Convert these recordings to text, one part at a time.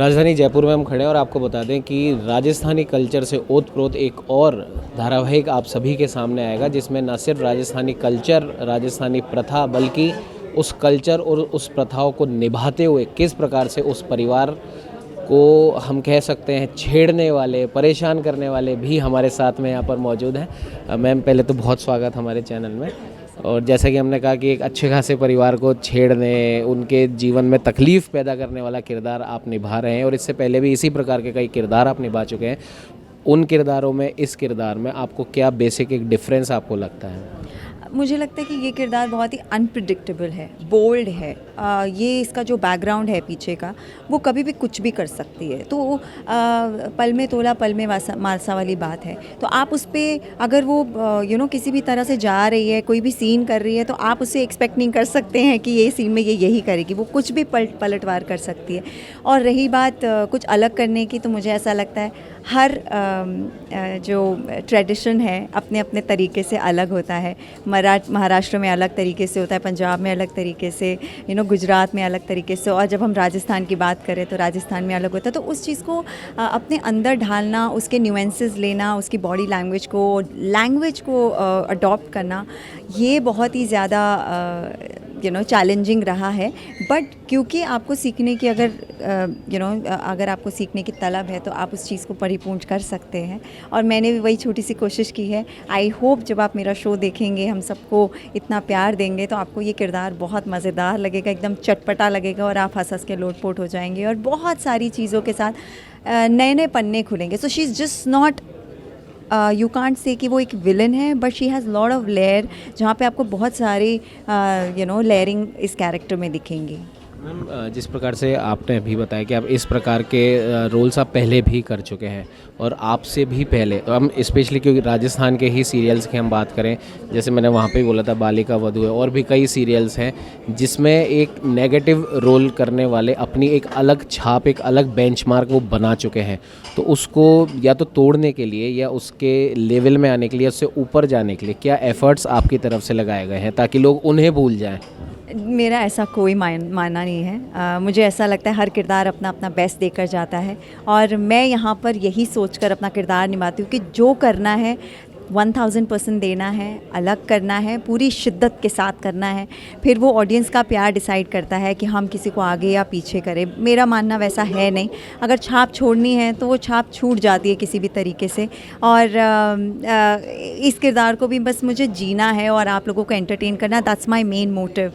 राजधानी जयपुर में हम खड़े हैं और आपको बता दें कि राजस्थानी कल्चर से ओतप्रोत एक और धारावाहिक आप सभी के सामने आएगा, जिसमें न सिर्फ राजस्थानी कल्चर, राजस्थानी प्रथा, बल्कि उस कल्चर और उस प्रथाओं को निभाते हुए किस प्रकार से उस परिवार को हम कह सकते हैं छेड़ने वाले, परेशान करने वाले भी हमारे साथ में यहाँ पर मौजूद हैं। मैम, पहले तो बहुत स्वागत हमारे चैनल में। और जैसा कि हमने कहा कि एक अच्छे खासे परिवार को छेड़ने, उनके जीवन में तकलीफ़ पैदा करने वाला किरदार आप निभा रहे हैं, और इससे पहले भी इसी प्रकार के कई किरदार आप निभा चुके हैं। उन किरदारों में इस किरदार में आपको क्या बेसिक एक डिफरेंस आपको लगता है? मुझे लगता है कि ये किरदार बहुत ही अनप्रिडिक्टेबल है, बोल्ड है। ये इसका जो बैकग्राउंड है पीछे का, वो कभी भी कुछ भी कर सकती है। तो पल में तोला पल में मालसा वाली बात है। तो आप उस पर अगर वो किसी भी तरह से जा रही है, कोई भी सीन कर रही है, तो आप उससे एक्सपेक्ट नहीं कर सकते हैं कि ये सीन में ये यही करेगी। वो कुछ भी पलटवार कर सकती है। और रही बात कुछ अलग करने की, तो मुझे ऐसा लगता है हर जो ट्रेडिशन है अपने अपने तरीके से अलग होता है। महाराष्ट्र में अलग तरीके से होता है, पंजाब में अलग तरीके से, गुजरात में अलग तरीके से, और जब हम राजस्थान की बात करें तो राजस्थान में अलग होता है। तो उस चीज़ को अपने अंदर ढालना, उसके न्यूएंसेस लेना, उसकी बॉडी लैंग्वेज को अडॉप्ट करना, ये बहुत ही ज़्यादा चैलेंजिंग रहा है। बट क्योंकि आपको सीखने की अगर आपको सीखने की तलब है, तो आप उस चीज़ को परिपूर्ण कर सकते हैं। और मैंने भी वही छोटी सी कोशिश की है। आई होप जब आप मेरा शो देखेंगे, हम सबको इतना प्यार देंगे, तो आपको ये किरदार बहुत मज़ेदार लगेगा, एकदम चटपटा लगेगा, और आप हंस हंस के लोटपोट हो जाएंगे, और बहुत सारी चीज़ों के साथ नए नए पन्ने खुलेंगे। So she is just not, you can't say कि वो एक विलन है, but she has lot of layer, जहाँ पे आपको बहुत सारी लेयरिंग इस कैरेक्टर में दिखेंगी। मैम, जिस प्रकार से आपने अभी बताया कि आप इस प्रकार के रोल्स आप पहले भी कर चुके हैं, और आपसे भी पहले, तो हम स्पेशली क्योंकि राजस्थान के ही सीरियल्स की हम बात करें, जैसे मैंने वहाँ पे बोला था बालिका वधू है, और भी कई सीरियल्स हैं जिसमें एक नेगेटिव रोल करने वाले अपनी एक अलग छाप, एक अलग बेंचमार्क वो बना चुके हैं। तो उसको या तो तोड़ने के लिए, या उसके लेवल में आने के लिए, उससे ऊपर जाने के लिए क्या एफ़र्ट्स आपकी तरफ से लगाए गए हैं ताकि लोग उन्हें भूल जाएँ? मेरा ऐसा कोई मानना नहीं है। मुझे ऐसा लगता है हर किरदार अपना अपना बेस्ट देकर जाता है, और मैं यहाँ पर यही सोचकर अपना किरदार निभाती हूँ कि जो करना है 1000% देना है, अलग करना है, पूरी शिद्दत के साथ करना है। फिर वो ऑडियंस का प्यार डिसाइड करता है कि हम किसी को आगे या पीछे करें। मेरा मानना वैसा है नहीं। अगर छाप छोड़नी है तो वो छाप छूट जाती है किसी भी तरीके से। और इस किरदार को भी बस मुझे जीना है और आप लोगों को एंटरटेन करना, दैट्स माय मेन मोटिव।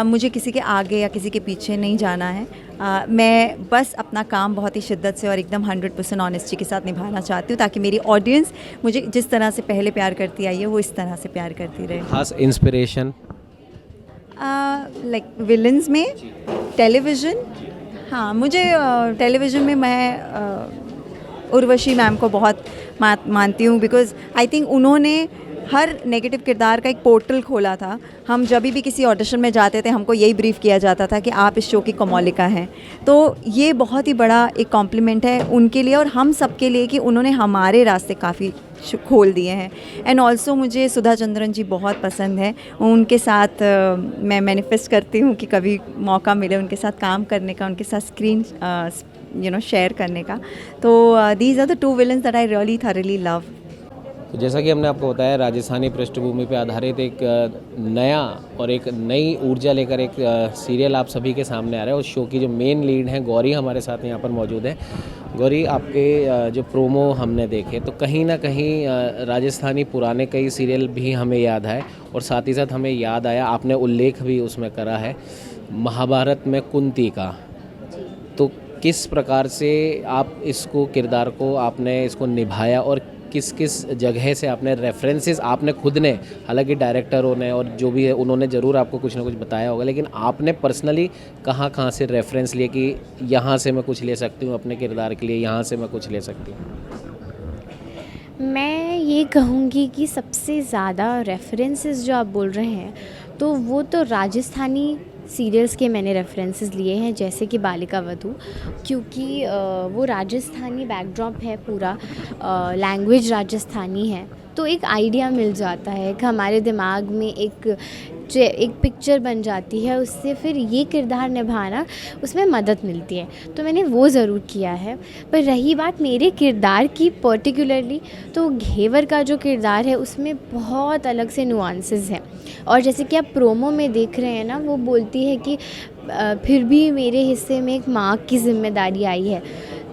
मुझे किसी के आगे या किसी के पीछे नहीं जाना है। मैं बस अपना काम बहुत ही शिद्दत से और एकदम 100% ऑनेस्टी के साथ निभाना चाहती हूँ, ताकि मेरी ऑडियंस मुझे जिस तरह से पहले प्यार करती आई है, वो इस तरह से प्यार करती रहे। खास इंस्पिरेशन लाइक विलन्स में टेलीविज़न, हाँ, मुझे टेलीविज़न में मैं उर्वशी मैम को बहुत मानती हूँ, बिकॉज़ आई थिंक उन्होंने हर नेगेटिव किरदार का एक पोर्टल खोला था। हम जब भी किसी ऑडिशन में जाते थे, हमको यही ब्रीफ किया जाता था कि आप इस शो की कमौलिका हैं। तो ये बहुत ही बड़ा एक कॉम्प्लीमेंट है उनके लिए और हम सब के लिए कि उन्होंने हमारे रास्ते काफ़ी खोल दिए हैं। एंड ऑल्सो मुझे सुधा चंद्रन जी बहुत पसंद है। उनके साथ मैं मैनिफेस्ट करती हूँ कि कभी मौका मिले उनके साथ काम करने का, उनके साथ स्क्रीन शेयर करने का। तो these are the 2 villains that I really thoroughly love. तो जैसा कि हमने आपको बताया, राजस्थानी पृष्ठभूमि पे आधारित एक नया और एक नई ऊर्जा लेकर एक सीरियल आप सभी के सामने आ रहा है। उस शो की जो मेन लीड हैं गौरी हमारे साथ यहाँ पर मौजूद है। गौरी, आपके जो प्रोमो हमने देखे, तो कहीं ना कहीं राजस्थानी पुराने कई सीरियल भी हमें याद आए, और साथ ही साथ हमें याद आया, आपने उल्लेख भी उसमें करा है महाभारत में कुंती का। तो किस प्रकार से आप इसको किरदार को आपने इसको निभाया, और किस किस जगह से आपने रेफरेंसेस आपने खुद ने, हालांकि डायरेक्टरों ने और जो भी है उन्होंने ज़रूर आपको कुछ ना कुछ बताया होगा, लेकिन आपने पर्सनली कहाँ से रेफरेंस लिए कि यहाँ से मैं कुछ ले सकती हूँ अपने किरदार के लिए, यहाँ से मैं कुछ ले सकती हूँ? मैं ये कहूँगी कि सबसे ज़्यादा रेफरेंसेस जो आप बोल रहे हैं, तो वो तो राजस्थानी सीरियल्स के मैंने रेफरेंसेस लिए हैं, जैसे कि बालिका वधू, क्योंकि वो राजस्थानी बैकड्रॉप है पूरा, लैंग्वेज राजस्थानी है, तो एक आइडिया मिल जाता है कि हमारे दिमाग में एक एक पिक्चर बन जाती है, उससे फिर ये किरदार निभाना उसमें मदद मिलती है, तो मैंने वो ज़रूर किया है। पर रही बात मेरे किरदार की पर्टिकुलरली, तो घेवर का जो किरदार है उसमें बहुत अलग से नुआंसेस हैं। और जैसे कि आप प्रोमो में देख रहे हैं ना, वो बोलती है कि फिर भी मेरे हिस्से में एक माँ की जिम्मेदारी आई है।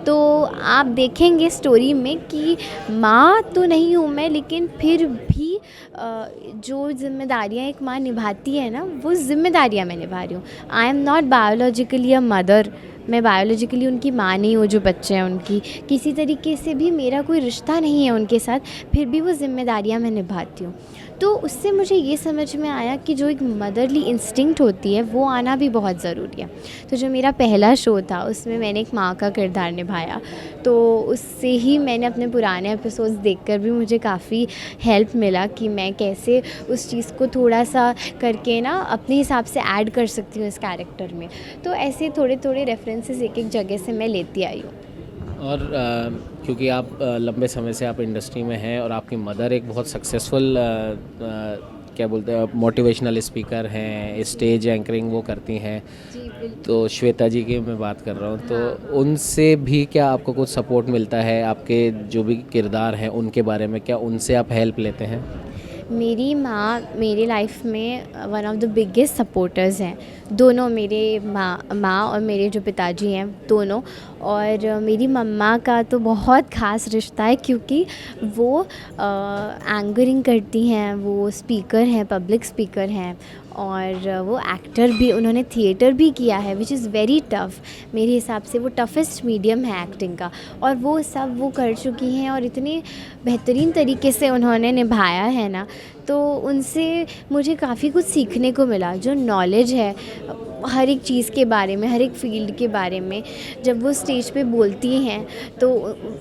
तो आप देखेंगे स्टोरी में कि माँ तो नहीं हूँ मैं, लेकिन फिर भी जो जिम्मेदारियाँ एक माँ निभाती है ना, वो जिम्मेदारियाँ मैं निभा रही हूँ। I am not biologically a mother, मैं बायोलॉजिकली उनकी माँ नहीं हूँ, जो बच्चे हैं उनकी किसी तरीके से भी मेरा कोई रिश्ता नहीं है उनके साथ, फिर भी वो जिम्मेदारियाँ मैं निभाती हूँ। तो उससे मुझे ये समझ में आया कि जो एक मदरली इंस्टिंक्ट होती है वो आना भी बहुत ज़रूरी है। तो जो मेरा पहला शो था उसमें मैंने एक माँ का किरदार निभाया, तो उससे ही मैंने अपने पुराने एपिसोड्स देखकर भी मुझे काफ़ी हेल्प मिला कि मैं कैसे उस चीज़ को थोड़ा सा करके ना अपने हिसाब से ऐड कर सकती हूँ इस कैरेक्टर में। तो ऐसे थोड़े थोड़े रेफरेंसेस एक एक जगह से मैं लेती आई हूँ। और क्योंकि आप लंबे समय से आप इंडस्ट्री में हैं और आपकी मदर एक बहुत सक्सेसफुल क्या बोलते हैं मोटिवेशनल स्पीकर हैं, स्टेज एंकरिंग वो करती हैं, जी बिल्कुल। तो श्वेता जी की मैं बात कर रहा हूँ, तो उनसे भी क्या आपको कुछ सपोर्ट मिलता है? आपके जो भी किरदार हैं उनके बारे में क्या उनसे आप हेल्प लेते हैं? मेरी माँ मेरी लाइफ में one of the biggest supporters हैं। दोनों मेरे माँ और मेरे जो पिताजी हैं दोनों। और मेरी मम्मा का तो बहुत ख़ास रिश्ता है, क्योंकि वो एंकरिंग करती हैं, वो स्पीकर हैं, पब्लिक स्पीकर हैं, और वो एक्टर भी, उन्होंने थिएटर भी किया है, विच इज़ वेरी टफ़। मेरे हिसाब से वो टफ़ेस्ट मीडियम है एक्टिंग का, और वो सब वो कर चुकी हैं और इतने बेहतरीन तरीके से उन्होंने निभाया है ना, तो उनसे मुझे काफ़ी कुछ सीखने को मिला। जो नॉलेज है हर एक चीज़ के बारे में, हर एक फील्ड के बारे में, जब वो स्टेज पे बोलती हैं तो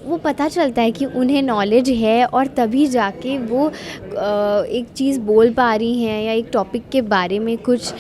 वो पता चलता है कि उन्हें नॉलेज है, और तभी जाके वो एक चीज़ बोल पा रही हैं या एक टॉपिक के बारे में कुछ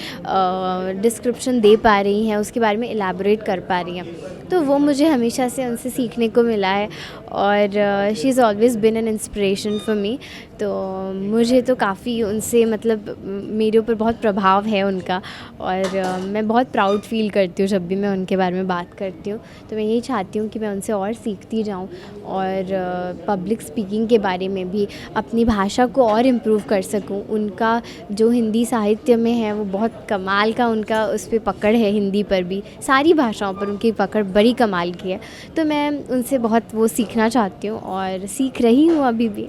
डिस्क्रिप्शन दे पा रही हैं, उसके बारे में एलैबोरेट कर पा रही हैं। तो वो मुझे हमेशा से उनसे सीखने को मिला है, और she is always been an inspiration for me. तो मुझे तो काफ़ी उनसे मतलब मेरे ऊपर बहुत प्रभाव है उनका, और मैं बहुत प्राउड फ़ील करती हूँ जब भी मैं उनके बारे में बात करती हूँ। तो मैं यही चाहती हूँ कि मैं उनसे और सीखती जाऊँ, और पब्लिक स्पीकिंग के बारे में भी अपनी भाषा को और इम्प्रूव कर सकूँ। उनका जो हिंदी साहित्य में है वो बहुत कमाल का, उनका उस पर पकड़ है, हिंदी पर भी, सारी भाषाओं पर उनकी पकड़ बड़ी कमाल की है। तो मैं उनसे बहुत वो सीखना चाहती हूँ, और सीख रही हूँ अभी भी।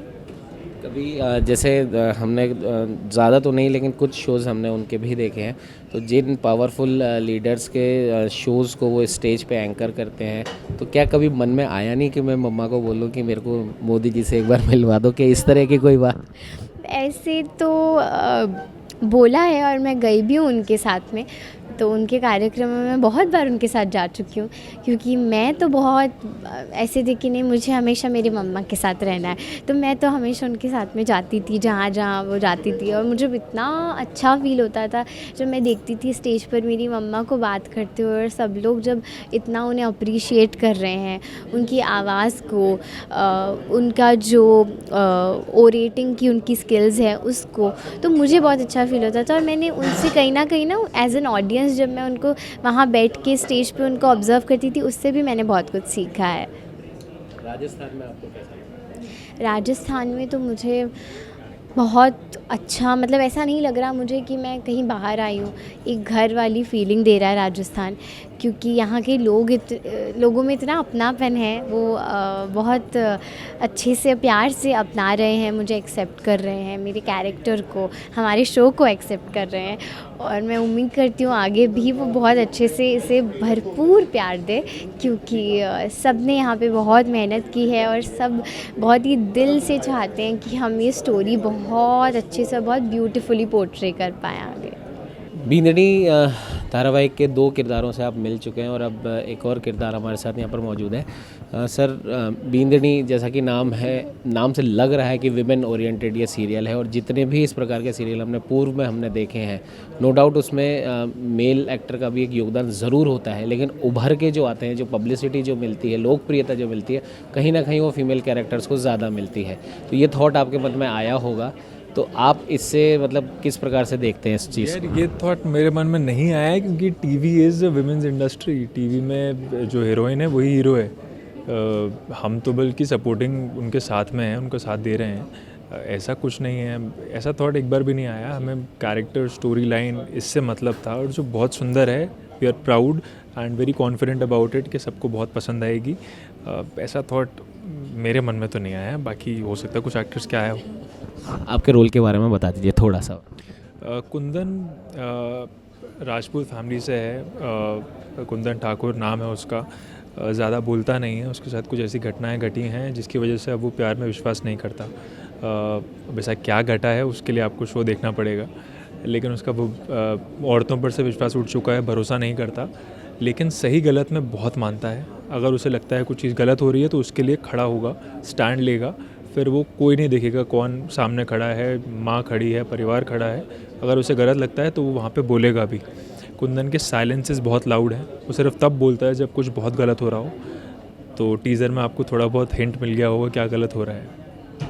कभी जैसे हमने ज़्यादा तो नहीं लेकिन कुछ शोज़ हमने उनके भी देखे हैं, तो जिन पावरफुल लीडर्स के शोज़ को वो स्टेज पे एंकर करते हैं, तो क्या कभी मन में आया नहीं कि मैं मम्मा को बोलूँ कि मेरे को मोदी जी से एक बार मिलवा दो, कि इस तरह की कोई बात? ऐसे तो बोला है, और मैं गई भी हूँ उनके साथ में। तो उनके कार्यक्रम में मैं बहुत बार उनके साथ जा चुकी हूँ, क्योंकि मैं तो बहुत ऐसे थी कि नहीं, मुझे हमेशा मेरी मम्मा के साथ रहना है, तो मैं तो हमेशा उनके साथ में जाती थी जहाँ जहाँ वो जाती थी। और मुझे इतना अच्छा फ़ील होता था जब मैं देखती थी स्टेज पर मेरी मम्मा को बात करते हुए, और सब लोग जब इतना उन्हें अप्रिशिएट कर रहे हैं, उनकी आवाज़ को, उनका जो ओरेटिंग की उनकी स्किल्स है उसको, तो मुझे बहुत अच्छा फ़ील होता था। और मैंने उनसे कहीं ना एज एन ऑडियंस जब मैं उनको वहाँ बैठ के स्टेज पे उनको ऑब्ज़र्व करती थी, उससे भी मैंने बहुत कुछ सीखा है। राजस्थान में आपको कैसा लगा? राजस्थान में तो मुझे बहुत अच्छा, मतलब ऐसा नहीं लग रहा मुझे कि मैं कहीं बाहर आई हूँ। एक घर वाली फीलिंग दे रहा है राजस्थान, क्योंकि यहाँ के लोगों में इतना अपनापन है। वो बहुत अच्छे से, प्यार से अपना रहे हैं, मुझे एक्सेप्ट कर रहे हैं, मेरे कैरेक्टर को, हमारे शो को एक्सेप्ट कर रहे हैं। और मैं उम्मीद करती हूँ आगे भी वो बहुत अच्छे से इसे भरपूर प्यार दे, क्योंकि सब ने यहाँ पे बहुत मेहनत की है, और सब बहुत ही दिल से चाहते हैं कि हम ये स्टोरी बहुत अच्छे से, बहुत ब्यूटीफुली पोर्ट्रे कर पाएँ आगे। बींदनी धारावाहिक के 2 किरदारों से आप मिल चुके हैं, और अब एक और किरदार हमारे साथ यहाँ पर मौजूद है। सर, बींदनी जैसा कि नाम है, नाम से लग रहा है कि विमेन ओरिएंटेड ये सीरियल है, और जितने भी इस प्रकार के सीरियल हमने पूर्व में हमने देखे हैं, नो डाउट उसमें मेल एक्टर का भी एक योगदान ज़रूर होता है, लेकिन उभर के जो आते हैं, जो पब्लिसिटी जो मिलती है, लोकप्रियता जो मिलती है, कहीं ना कहीं वो फीमेल कैरेक्टर्स को ज़्यादा मिलती है। तो ये थॉट आपके मन में आया होगा तो आप इससे मतलब किस प्रकार से देखते हैं इस चीज़ यार को? ये थॉट मेरे मन में नहीं आया है, क्योंकि TV is women's industry. TV में जो हीरोइन है वही हीरो है। हम तो बल्कि सपोर्टिंग उनके साथ में हैं, उनका साथ दे रहे हैं। ऐसा कुछ नहीं है, ऐसा थॉट एक बार भी नहीं आया। हमें कैरेक्टर, स्टोरी लाइन इससे मतलब था, और जो बहुत सुंदर है। We are proud and very confident about it कि सबको बहुत पसंद आएगी। ऐसा थॉट मेरे मन में तो नहीं आया, बाकी हो सकता है कुछ एक्टर्स क्या आया हो। आपके रोल के बारे में बता दीजिए थोड़ा सा। कुंदन राजपूत फैमिली से है। कुंदन ठाकुर नाम है उसका। ज़्यादा बोलता नहीं है, उसके साथ कुछ ऐसी घटनाएं घटी हैं जिसकी वजह से अब वो प्यार में विश्वास नहीं करता। अब ऐसा क्या घटा है उसके लिए आपको शो देखना पड़ेगा, लेकिन उसका वो औरतों पर से विश्वास उठ चुका है, भरोसा नहीं करता, लेकिन सही गलत में बहुत मानता है। अगर उसे लगता है कुछ चीज़ गलत हो रही है तो उसके लिए खड़ा होगा, स्टैंड लेगा। फिर वो कोई नहीं देखेगा कौन सामने खड़ा है, माँ खड़ी है, परिवार खड़ा है। अगर उसे गलत लगता है तो वो वहाँ पे बोलेगा भी। कुंदन के साइलेंसेस बहुत लाउड हैं, वो सिर्फ तब बोलता है जब कुछ बहुत गलत हो रहा हो। तो टीज़र में आपको थोड़ा बहुत हिंट मिल गया होगा क्या गलत हो रहा है।